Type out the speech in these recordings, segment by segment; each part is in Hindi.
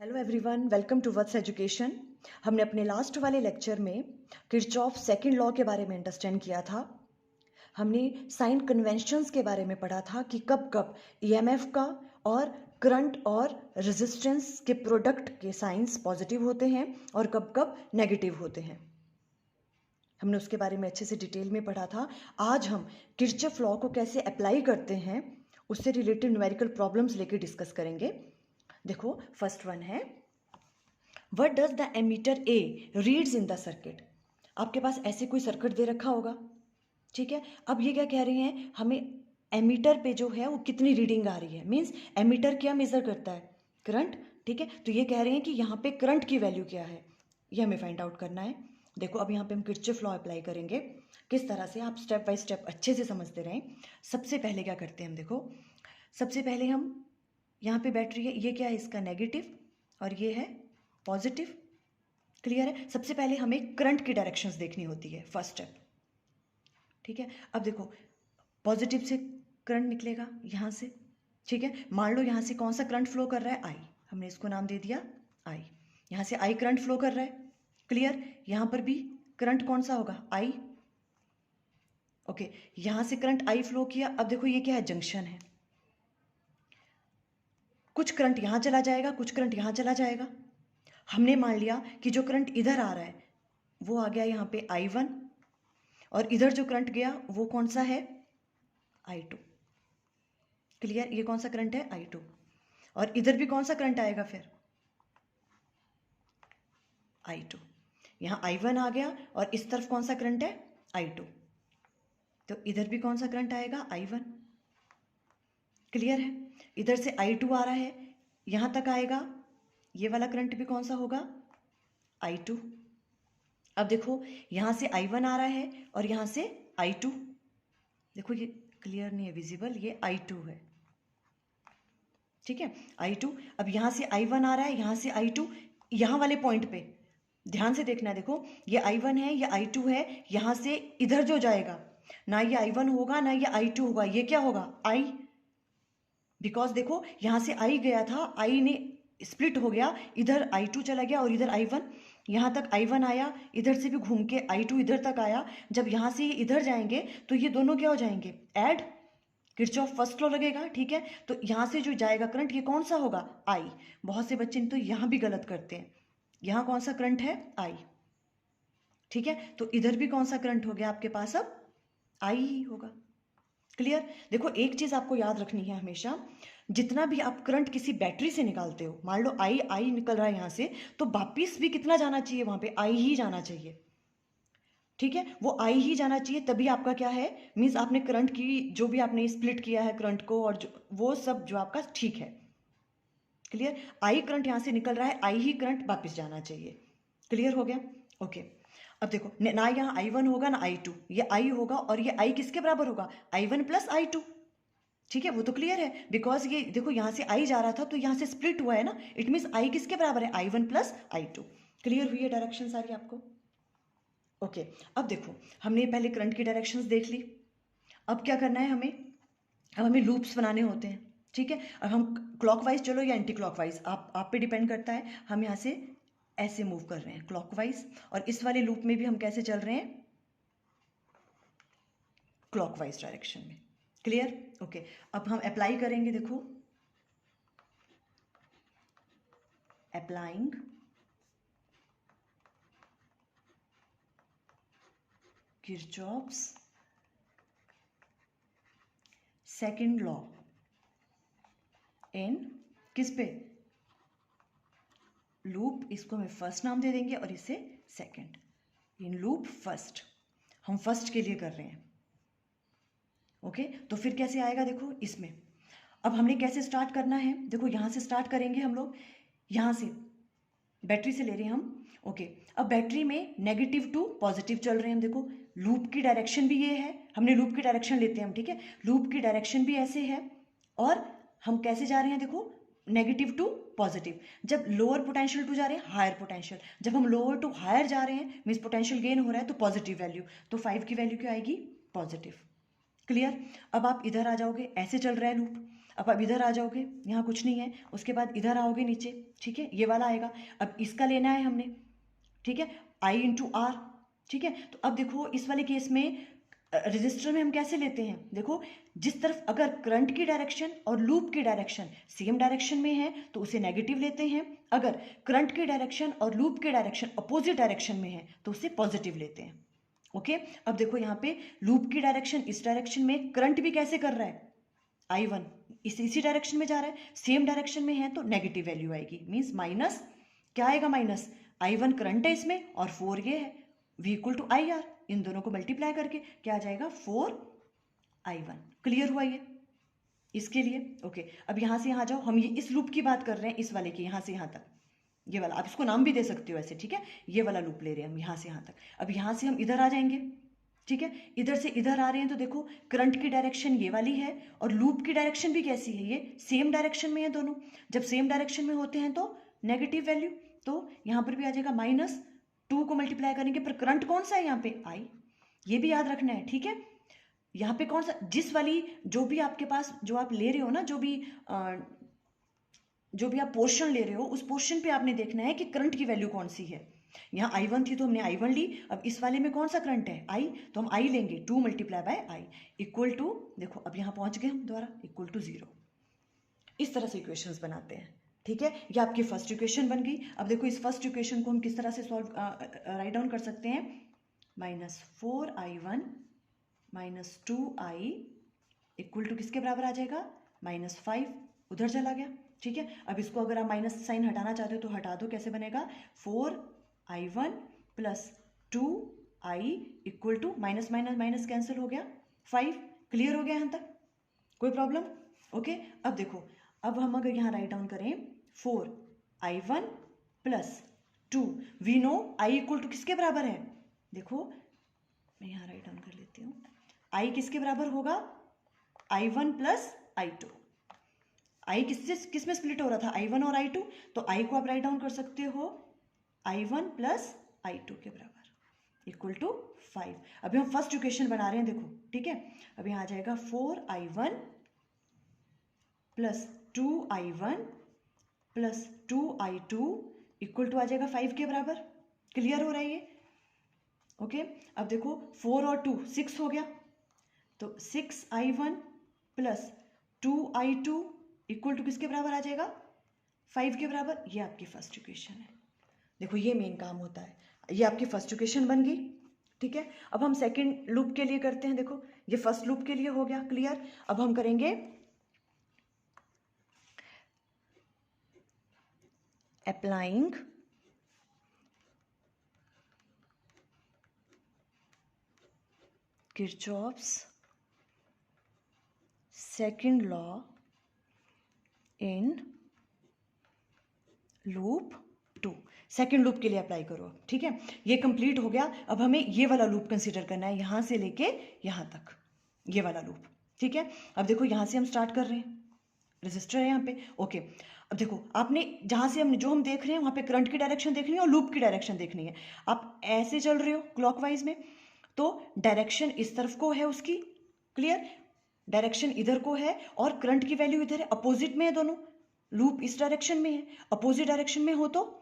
Hello everyone, welcome to Vats education. हमने अपने लास्ट वाले लेक्चर में किरचॉफ सेकंड लॉ के बारे में अंडरस्टैंड किया था। हमने साइन कन्वेंशंस के बारे में पढ़ा था कि कब कब ईएमएफ का और करंट और रेजिस्टेंस के प्रोडक्ट के साइंस पॉजिटिव होते हैं और कब कब नेगेटिव होते हैं। हमने उसके बारे में अच्छे से डिटेल में पढ़ा था। आज हम किरचॉफ लॉ को कैसे अप्लाई करते हैं उससे रिलेटेड न्यूमेरिकल प्रॉब्लम्स लेके डिस्कस करेंगे। देखो, फर्स्ट वन है, what does the ammeter A reads in the circuit. आपके पास ऐसे कोई सर्किट दे रखा होगा, ठीक है। अब ये क्या कह रहे हैं, हमें एमीटर पे जो है वो कितनी रीडिंग आ रही है। मीन्स एमीटर क्या मेजर करता है, करंट, ठीक है। तो ये कह रहे हैं कि यहाँ पे करंट की वैल्यू क्या है, ये हमें फाइंड आउट करना है। देखो, अब यहाँ पे हम किरचॉफ लॉ अप्लाई करेंगे। किस तरह से, आप स्टेप बाय स्टेप अच्छे से समझते रहें। सबसे पहले क्या करते हैं हम, देखो, सबसे पहले हम यहाँ पे बैटरी है, ये क्या है, इसका नेगेटिव और ये है पॉजिटिव। क्लियर है। सबसे पहले हमें करंट की डायरेक्शंस देखनी होती है, फर्स्ट स्टेप, ठीक है। अब देखो, पॉजिटिव से करंट निकलेगा यहाँ से, ठीक है। मान लो यहाँ से कौन सा करंट फ्लो कर रहा है, आई, हमने इसको नाम दे दिया आई। यहाँ से आई करंट फ्लो कर रहा है, क्लियर। यहाँ पर भी करंट कौन सा होगा, आई, ओके। यहाँ से करंट आई फ्लो किया। अब देखो, ये क्या है, जंक्शन है। कुछ करंट यहाँ चला जाएगा, कुछ करंट यहाँ चला जाएगा। हमने मान लिया कि जो करंट इधर आ रहा है वो आ गया यहाँ पे I1, और इधर जो करंट गया वो कौन सा है, I2। क्लियर, ये कौन सा करंट है, I2। और इधर भी कौन सा करंट आएगा फिर, I2। यहाँ I1 आ गया और इस तरफ कौन सा करंट है, I2। तो इधर भी कौन सा करंट आएगा, I1। क्लियर है। इधर से I2 आ रहा है, यहाँ तक आएगा, ये वाला करंट भी कौन सा होगा, I2। अब देखो, यहाँ से I1 आ रहा है और यहाँ से I2। देखो, ये क्लियर नहीं है, विजिबल, ये I2 है, ठीक है, I2। अब यहाँ से I1 आ रहा है, यहाँ से I2, यहाँ वाले पॉइंट पे ध्यान से देखना है। देखो, ये I1 है, ये I2 है। यहाँ से इधर जो जाएगा, ना ये I1 होगा ना ये I2 होगा, ये क्या होगा, I। बिकॉज देखो, यहाँ से I गया था, I ने स्प्लिट हो गया, इधर I2 चला गया और इधर I1। यहाँ तक I1 आया, इधर से भी घूम के I2 इधर तक आया। जब यहाँ से इधर जाएंगे तो ये दोनों क्या हो जाएंगे, ऐड, किरचॉफ फर्स्ट लॉ लगेगा, ठीक है। तो यहाँ से जो जाएगा करंट, ये कौन सा होगा, I। बहुत से बच्चे तो यहाँ भी गलत करते हैं, यहाँ कौन सा करंट है, I, ठीक है। तो इधर भी कौन सा करंट हो गया आपके पास, अब I ही होगा। क्लियर। देखो, एक चीज आपको याद रखनी है हमेशा, जितना भी आप करंट किसी बैटरी से निकालते हो, मान लो आई निकल रहा है यहाँ से, तो वापिस भी कितना जाना चाहिए, वहां पे आई ही जाना चाहिए, ठीक है। वो आई ही जाना चाहिए, तभी आपका क्या है, मीन्स आपने करंट की जो भी आपने स्प्लिट किया है करंट को, और वो सब जो आपका ठीक है। क्लियर। आई करंट यहाँ से निकल रहा है, आई ही करंट वापिस जाना चाहिए। क्लियर हो गया, ओके। अब देखो, ना यहाँ I1 होगा ना I2, ये I होगा, और ये I किसके बराबर होगा, I1 प्लस I2, ठीक है। वो तो क्लियर है, बिकॉज ये देखो, यहाँ से I जा रहा था तो यहाँ से स्प्लिट हुआ है ना, इट मीन्स I किसके बराबर है, I1 प्लस I2। क्लियर हुई है डायरेक्शन सारी आपको, ओके। अब देखो, हमने पहले करंट की डायरेक्शंस देख ली। अब क्या करना है हमें, अब हमें लूप्स बनाने होते हैं, ठीक है। अब हम क्लॉकवाइज चलो या एंटी क्लॉकवाइज, आप पे डिपेंड करता है। हम यहाँ से ऐसे मूव कर रहे हैं क्लॉकवाइज, और इस वाले लूप में भी हम कैसे चल रहे हैं, क्लॉकवाइज डायरेक्शन में। Clear, okay. अब हम अप्लाई करेंगे, देखो, applying Kirchhoff's second law in किस पे, लूप, इसको हम फर्स्ट नाम दे देंगे और इसे सेकंड, इन लूप फर्स्ट, हम फर्स्ट के लिए कर रहे हैं, ओके। तो फिर कैसे आएगा, देखो इसमें, अब हमने कैसे स्टार्ट करना है, देखो यहाँ से स्टार्ट करेंगे हम लोग, यहाँ से बैटरी से ले रहे हैं हम, ओके। अब बैटरी में नेगेटिव टू पॉजिटिव चल रहे हैं हम, देखो लूप की डायरेक्शन भी ये है, हमने लूप की डायरेक्शन लेते हैं हम, ठीक है। लूप की डायरेक्शन भी ऐसे है, और हम कैसे जा रहे हैं, देखो नेगेटिव टू पॉजिटिव। जब लोअर पोटेंशियल टू जा रहे हैं हायर पोटेंशियल, जब हम लोअर टू हायर जा रहे हैं मीन्स पोटेंशियल गेन हो रहा है, तो पॉजिटिव वैल्यू, तो 5 की वैल्यू क्या आएगी, पॉजिटिव। क्लियर। अब आप इधर आ जाओगे, ऐसे चल रहा है लूप, अब इधर आ जाओगे, यहाँ कुछ नहीं है, उसके बाद इधर आओगे नीचे, ठीक है, ये वाला आएगा। अब इसका लेना है हमने, ठीक है, I इंटू आर, ठीक है। तो अब देखो इस वाले केस में रजिस्टर में हम कैसे लेते हैं, देखो जिस तरफ अगर करंट की डायरेक्शन और लूप की डायरेक्शन सेम डायरेक्शन में है तो उसे नेगेटिव लेते हैं, अगर करंट की डायरेक्शन और लूप की डायरेक्शन अपोजिट डायरेक्शन में है तो उसे पॉजिटिव लेते हैं। ओके, अब देखो यहाँ पे लूप की डायरेक्शन इस डायरेक्शन में, करंट भी कैसे कर रहा है, I1 इसी डायरेक्शन में जा रहा है, सेम डायरेक्शन में है तो नेगेटिव वैल्यू आएगी, मीन्स माइनस, क्या आएगा माइनस, I1 करंट है इसमें और 4 ये है, V equal to I R, इन दोनों को मल्टीप्लाई करके क्या आ जाएगा 4I1। क्लियर हुआ ये इसके लिए। ओके, अब यहाँ से यहाँ जाओ, हम ये इस लूप की बात कर रहे हैं, इस वाले की, यहाँ से यहाँ तक, ये वाला, आप इसको नाम भी दे सकते हो ऐसे, ठीक है, ये वाला लूप ले रहे हैं हम यहाँ से यहाँ तक। अब यहाँ से हम इधर आ जाएंगे, ठीक है, इधर से इधर आ रहे हैं तो देखो करंट की डायरेक्शन ये वाली है और लूप की डायरेक्शन भी कैसी है, ये सेम डायरेक्शन में है दोनों, जब सेम डायरेक्शन में होते हैं तो नेगेटिव वैल्यू, तो यहाँ पर भी आ जाएगा -2 को मल्टीप्लाई करेंगे, पर करंट कौन सा है यहाँ पे, I, ये भी याद रखना है, ठीक है। यहाँ पे कौन सा, जिस वाली जो भी आपके पास जो आप ले रहे हो ना, जो भी आप पोर्शन ले रहे हो उस पोर्शन पे आपने देखना है कि करंट की वैल्यू कौन सी है। यहाँ I1 थी तो हमने I1 ली, अब इस वाले में कौन सा करंट है, I, तो हम I लेंगे, 2 multiply by I equal to, देखो अब यहाँ पहुँच गए हम दोबारा, इक्वल टू 0। इस तरह से इक्वेशंस बनाते हैं, ठीक है। ये आपकी फर्स्ट इक्वेशन बन गई। अब देखो इस फर्स्ट इक्वेशन को हम किस तरह से सॉल्व राइट डाउन कर सकते हैं, -4I1 -2I इक्वल टू किसके बराबर आ जाएगा, -5, उधर चला गया, ठीक है। अब इसको अगर आप माइनस साइन हटाना चाहते हो तो हटा दो, कैसे बनेगा, 4I1 + 2I equal to minus minus minus cancel हो गया, 5। क्लियर हो गया यहाँ तक, कोई प्रॉब्लम। ओके, अब देखो, अब हम अगर यहाँ राइट डाउन करें 4I1 + 2, we know I equal to किसके बराबर है, देखो मैं यहाँ राइट डाउन कर लेती हूँ, I किसके बराबर होगा, I1 + I2। I किस में स्प्लिट हो रहा था, I1 और I2, तो I को आप राइट डाउन कर सकते हो I1 + I2 के बराबर इक्वल टू 5। अभी हम फर्स्ट इक्वेशन बना रहे हैं, देखो, ठीक है। अब यहाँ आ जाएगा 4I1 + 2I1 + 2I2 equal to आ जाएगा 5 के बराबर। क्लियर हो रहा है ये, ओके। अब देखो 4 और 2 6 हो गया, तो 6I1 + 2I2 इक्वल टू किसके बराबर आ जाएगा, 5 के बराबर। ये आपकी फर्स्ट इक्वेशन है, देखो ये मेन काम होता है। ये आपकी फर्स्ट इक्वेशन बन गई, ठीक है। अब हम सेकंड लूप के लिए करते हैं, देखो ये फर्स्ट लूप के लिए हो गया क्लियर। अब हम करेंगे applying Kirchhoff's second law in loop 2। Second loop के लिए अप्लाई करो, ठीक है। ये कंप्लीट हो गया। अब हमें ये वाला लूप कंसीडर करना है, यहां से लेके यहां तक, ये वाला लूप, ठीक है। अब देखो यहां से हम स्टार्ट कर रहे हैं, रजिस्टर है यहाँ पे, ओके। अब देखो आपने जहां से हम जो हम देख रहे हैं वहां पे करंट की डायरेक्शन देखनी है और लूप की डायरेक्शन देखनी है। आप ऐसे चल रहे हो क्लॉकवाइज में, तो डायरेक्शन इस तरफ को है उसकी, क्लियर, डायरेक्शन इधर को है और करंट की वैल्यू इधर है, अपोजिट में है दोनों। लूप इस डायरेक्शन में है, अपोजिट डायरेक्शन में हो तो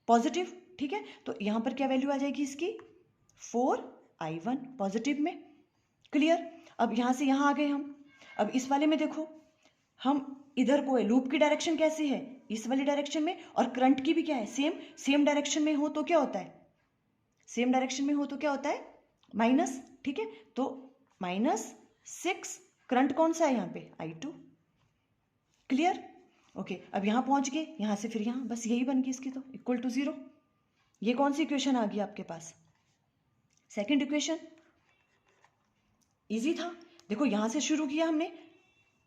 पॉजिटिव, ठीक है। तो यहां पर क्या वैल्यू आ जाएगी इसकी, 4I1 पॉजिटिव में, क्लियर। अब यहां से यहां आ गए हम। अब इस वाले में देखो, हम इधर को है, लूप की डायरेक्शन कैसी है, इस वाली डायरेक्शन में, और करंट की भी क्या है, सेम डायरेक्शन में हो तो क्या होता है, सेम डायरेक्शन में हो तो क्या होता है, माइनस, ठीक है। तो -6, करंट कौन सा है यहाँ पे, I2, क्लियर, ओके। अब यहां पहुंच गए, यहां से फिर यहां, बस यही बन गई इसकी, तो इक्वल टू 0। ये कौन सी इक्वेशन आ गई आपके पास, सेकंड इक्वेशन। इजी था, देखो यहां से शुरू किया हमने,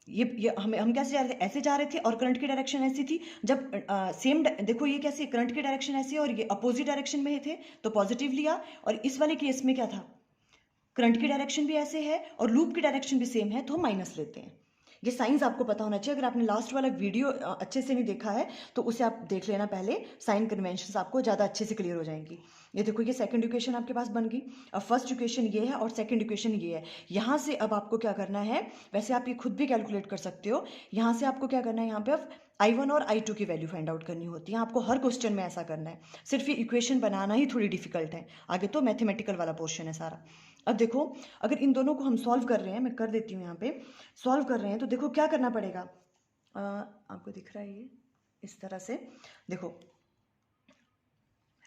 ये हम कैसे जा रहे थे, ऐसे जा रहे थे और करंट की डायरेक्शन ऐसी थी। जब सेम देखो ये कैसे, करंट की डायरेक्शन ऐसी है और ये अपोजिट डायरेक्शन में थे तो पॉजिटिव लिया, और इस वाले केस में क्या था, करंट की डायरेक्शन भी ऐसे है और लूप की डायरेक्शन भी सेम है तो हम माइनस लेते हैं। ये साइंस आपको पता होना चाहिए। अगर आपने लास्ट वाला वीडियो अच्छे से नहीं देखा है तो उसे आप देख लेना पहले, साइन कन्वेंशंस आपको ज़्यादा अच्छे से क्लियर हो जाएंगी। ये देखो, ये सेकंड इक्वेशन आपके पास बन गई। अब फर्स्ट इक्वेशन ये है और सेकंड इक्वेशन ये है। यहाँ से अब आपको क्या करना है, वैसे आप ये खुद भी कैलकुलेट कर सकते हो। यहाँ से आपको क्या करना है, यहाँ पे अब I1 और I2 की वैल्यू फाइंड आउट करनी होती है। आपको हर क्वेश्चन में ऐसा करना है, सिर्फ ये इक्वेशन बनाना ही थोड़ी डिफिकल्ट है, आगे तो मैथमेटिकल वाला पोर्शन है सारा। अब देखो, अगर इन दोनों को हम सॉल्व कर रहे हैं, मैं कर देती हूँ यहाँ पे, सॉल्व कर रहे हैं तो देखो क्या करना पड़ेगा। आपको दिख रहा है ये इस तरह से, देखो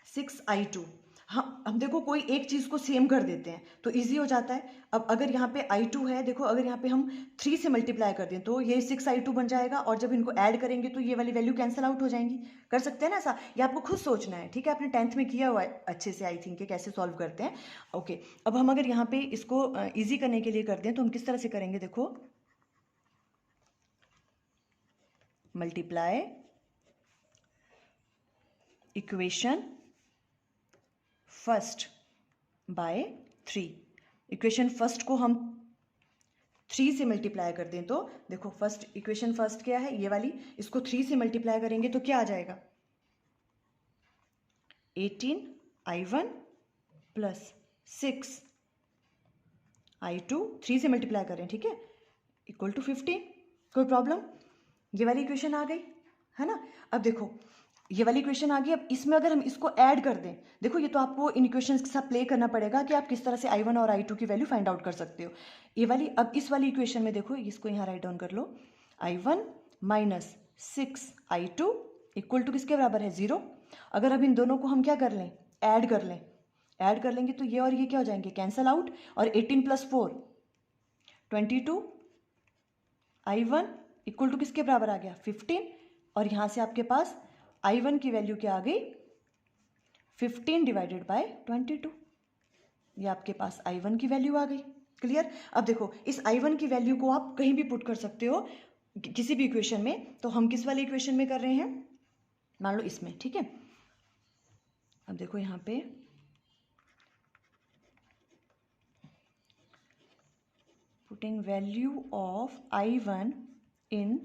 6I2, हम देखो कोई एक चीज़ को सेम कर देते हैं तो इजी हो जाता है। अब अगर यहाँ पे I2 है, देखो अगर यहाँ पे हम 3 से मल्टीप्लाई कर दें तो ये 6I2 बन जाएगा, और जब इनको ऐड करेंगे तो ये वाली वैल्यू कैंसिल आउट हो जाएंगी। कर सकते हैं ना ऐसा, ये आपको खुद सोचना है, ठीक है। आपने 10th में किया हुआ है अच्छे से, आई थिंक, कैसे सॉल्व करते हैं। ओके, अब हम अगर यहाँ पे इसको ईजी करने के लिए कर दें तो हम किस तरह से करेंगे, देखो multiply equation first by 3। Equation first को हम 3 से मल्टीप्लाई कर दें तो देखो, फर्स्ट इक्वेशन फर्स्ट क्या है, ये वाली, इसको 3 से मल्टीप्लाई करेंगे तो क्या आ जाएगा, 18I1 प्लस 6I2, 3 से मल्टीप्लाई करें, ठीक है, इक्वल टू 15। कोई प्रॉब्लम, ये वाली इक्वेशन आ गई है ना। अब देखो ये वाली इक्वेशन आ गई। अब इसमें अगर हम इसको ऐड कर दें, देखो ये तो आपको इन इक्वेशंस के साथ प्ले करना पड़ेगा कि आप किस तरह से I1 और I2 की वैल्यू फाइंड आउट कर सकते हो। ये वाली, अब इस वाली इक्वेशन में देखो, इसको यहाँ राइट डाउन कर लो, I1 minus 6I2 equal to किसके बराबर है, 0। अगर अब इन दोनों को हम क्या कर लें, ऐड कर लें, ऐड कर लेंगे तो ये और ये क्या हो जाएंगे, कैंसल आउट, और 18 प्लस 4 22I1 इक्वल टू किसके बराबर आ गया, 15। और यहाँ से आपके पास I1 की वैल्यू क्या आ गई, 15 डिवाइडेड बाय 22। ये आपके पास I1 की वैल्यू आ गई। क्लियर। अब देखो इस I1 की वैल्यू को आप कहीं भी पुट कर सकते हो, किसी भी इक्वेशन में। तो हम किस वाली इक्वेशन में कर रहे हैं, मान लो इसमें, ठीक है। अब देखो यहाँ पे putting value of I1 in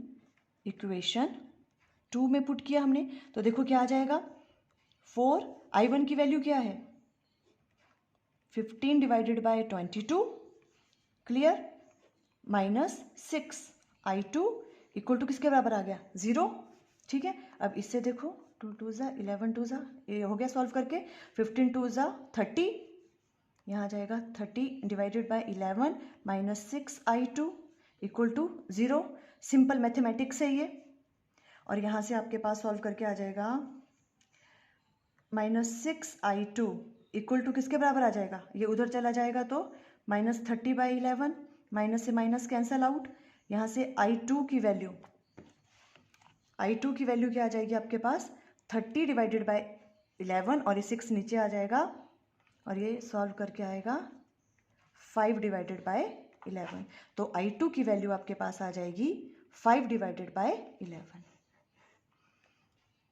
equation 2 में पुट किया हमने, तो देखो क्या आ जाएगा, 4, I1 की वैल्यू क्या है, 15 divided by 22, clear, minus 6I2 equal to किसके बराबर आ गया, 0, ठीक है। अब इससे देखो 2 2 ज़ा 11 2 ज़ा, ये हो गया सॉल्व करके, 15 2 ज़ा 30, यहाँ आ जाएगा 30 divided by 11 minus 6I2 equal to 0। Simple mathematics है ये। और यहाँ से आपके पास सॉल्व करके आ जाएगा माइनस 6I2 इक्वल टू किसके बराबर आ जाएगा, ये उधर चला जाएगा तो माइनस 30 बाई 11, माइनस से माइनस कैंसल आउट। यहाँ से I2 की वैल्यू क्या आ जाएगी आपके पास, 30 डिवाइडेड बाई 11, और ये 6 नीचे आ जाएगा, और ये सॉल्व करके आएगा 5 डिवाइडेड बाय 11। तो I2 की वैल्यू आपके पास आ जाएगी 5 डिवाइडेड बाय 11।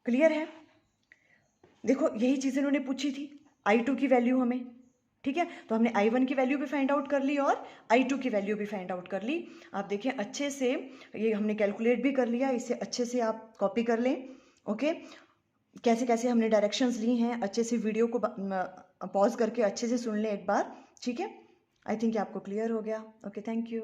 क्लियर है। देखो यही चीज़ इन्होंने पूछी थी, I2 की वैल्यू हमें, ठीक है। तो हमने I1 की वैल्यू भी फाइंड आउट कर ली और I2 की वैल्यू भी फाइंड आउट कर ली। आप देखिए अच्छे से, ये हमने कैलकुलेट भी कर लिया, इसे अच्छे से आप कॉपी कर लें। ओके, कैसे कैसे हमने डायरेक्शंस ली हैं, अच्छे से वीडियो को पॉज करके अच्छे से सुन लें एक बार, ठीक है। आई थिंक आपको क्लियर हो गया। Okay, thank you.